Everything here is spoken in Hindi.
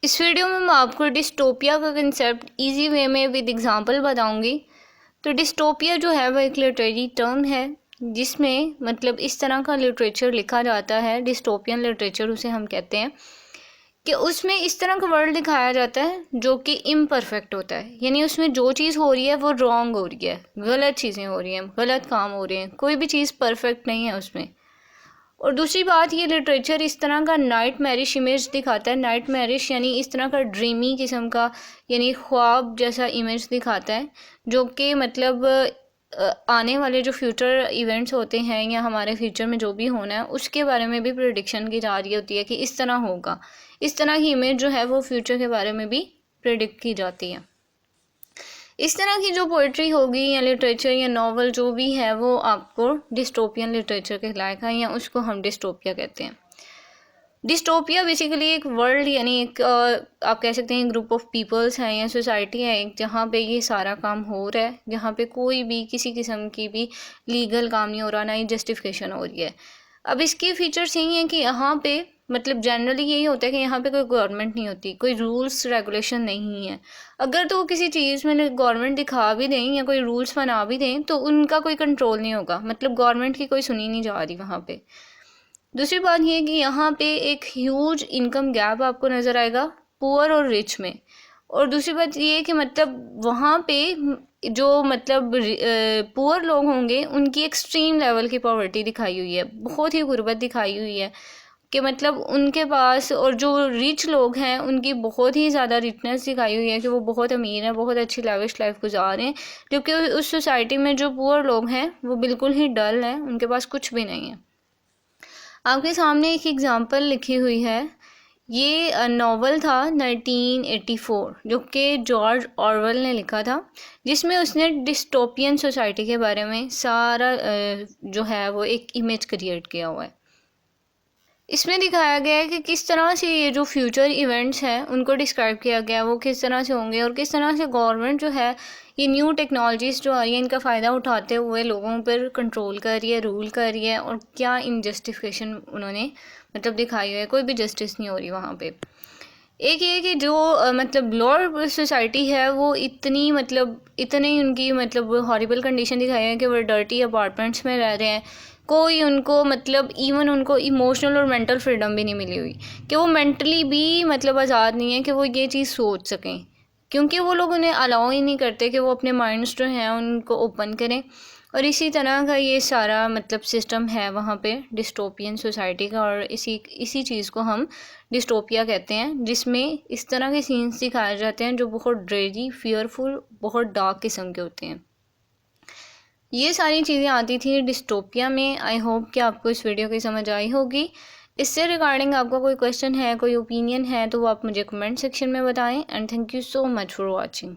इस वीडियो में मैं आपको डिस्टोपिया का कंसेप्ट इजी वे में विद एग्जांपल बताऊंगी। तो डिस्टोपिया जो है वह एक लिटरेरी टर्म है जिसमें मतलब इस तरह का लिटरेचर लिखा जाता है, डिस्टोपियन लिटरेचर उसे हम कहते हैं, कि उसमें इस तरह का वर्ल्ड दिखाया जाता है जो कि इम्परफेक्ट होता है। यानी उसमें जो चीज़ हो रही है वो रॉन्ग हो रही है, गलत चीज़ें हो रही हैं, गलत काम हो रहे हैं, कोई भी चीज़ परफेक्ट नहीं है उसमें। और दूसरी बात, ये लिटरेचर इस तरह का नाइट मैरिश इमेज दिखाता है। नाइट मैरिश यानी इस तरह का ड्रीमी किस्म का, यानी ख्वाब जैसा इमेज दिखाता है, जो कि मतलब आने वाले जो फ्यूचर इवेंट्स होते हैं या हमारे फ्यूचर में जो भी होना है उसके बारे में भी प्रिडिक्शन की जा रही होती है कि इस तरह होगा। इस तरह की इमेज जो है वो फ्यूचर के बारे में भी प्रिडिक्ट की जाती है। इस तरह की जो पोइट्री होगी या लिटरेचर या नॉवल जो भी है वो आपको डिस्टोपियन लिटरेचर कहलाएगा या उसको हम डिस्टोपिया कहते हैं। डिस्टोपिया बेसिकली एक वर्ल्ड यानी एक आप कह सकते हैं ग्रुप ऑफ पीपल्स हैं या सोसाइटी है एक, जहाँ पे ये सारा काम हो रहा है, जहाँ पे कोई भी किसी किस्म की भी लीगल काम नहीं हो रहा, ना ही जस्टिफिकेशन हो रही है। अब इसके फीचर्स यही हैं कि यहाँ पे मतलब जनरली यही होता है कि यहाँ पे कोई गवर्नमेंट नहीं होती, कोई रूल्स रेगुलेशन नहीं है। अगर तो किसी चीज़ में गवर्नमेंट दिखा भी दें या कोई रूल्स बना भी दें तो उनका कोई कंट्रोल नहीं होगा, मतलब गवर्नमेंट की कोई सुनी नहीं जा रही वहाँ पे। दूसरी बात ये कि यहाँ पे एक ह्यूज इनकम गैप आपको नज़र आएगा पुअर और रिच में। और दूसरी बात ये कि मतलब वहाँ पे जो मतलब पुअर लोग होंगे उनकी एक्सट्रीम लेवल की पॉवर्टी दिखाई हुई है, बहुत ही गुर्बत दिखाई हुई है कि मतलब उनके पास, और जो रिच लोग हैं उनकी बहुत ही ज़्यादा रिचनेस दिखाई हुई है कि वो बहुत अमीर हैं, बहुत अच्छी लाविश लाइफ गुजार रहे हैं। क्योंकि उस सोसाइटी में जो पुअर लोग हैं वो बिल्कुल ही डल हैं, उनके पास कुछ भी नहीं है। आपके सामने एक एग्ज़ाम्पल लिखी हुई है। ये नावल था 1984 जो कि जॉर्ज ऑरवेल ने लिखा था, जिसमें उसने डिस्टोपियन सोसाइटी के बारे में सारा जो है वो एक इमेज क्रिएट किया हुआ है। इसमें दिखाया गया है कि किस तरह से ये जो फ्यूचर इवेंट्स हैं उनको डिस्क्राइब किया गया है, वो किस तरह से होंगे और किस तरह से गवर्नमेंट जो है ये न्यू टेक्नोलॉजीज़ जो आ रही है इनका फ़ायदा उठाते हुए लोगों पर कंट्रोल कर रही है, रूल कर रही है, और क्या इनजस्टिफिकेशन उन्होंने मतलब दिखाई हुई है, कोई भी जस्टिस नहीं हो रही वहाँ पे। एक ये कि जो मतलब लोअर सोसाइटी है वो इतनी मतलब इतनी उनकी मतलब हॉरिबल कंडीशन दिखाई है कि वो डर्टी अपार्टमेंट्स में रह रहे हैं। कोई उनको मतलब इवन उनको इमोशनल और मेंटल फ्रीडम भी नहीं मिली हुई कि वो मेंटली भी मतलब आज़ाद नहीं है कि वो ये चीज़ सोच सकें, क्योंकि वो लोग उन्हें अलाउ ही नहीं करते कि वो अपने माइंड्स जो हैं उनको ओपन करें। और इसी तरह का ये सारा मतलब सिस्टम है वहाँ पे डिस्टोपियन सोसाइटी का, और इसी चीज़ को हम डिस्टोपिया कहते हैं, जिसमें इस तरह के सीन्स दिखाए जाते हैं जो बहुत ड्रेरी, फियरफुल, बहुत डार्क किस्म के होते हैं। ये सारी चीज़ें आती थी डिस्टोपिया में। आई होप कि आपको इस वीडियो की समझ आई होगी। इससे रिगार्डिंग आपका कोई क्वेश्चन है, कोई ओपिनियन है तो वो आप मुझे कमेंट सेक्शन में बताएं। And thank you so much for watching.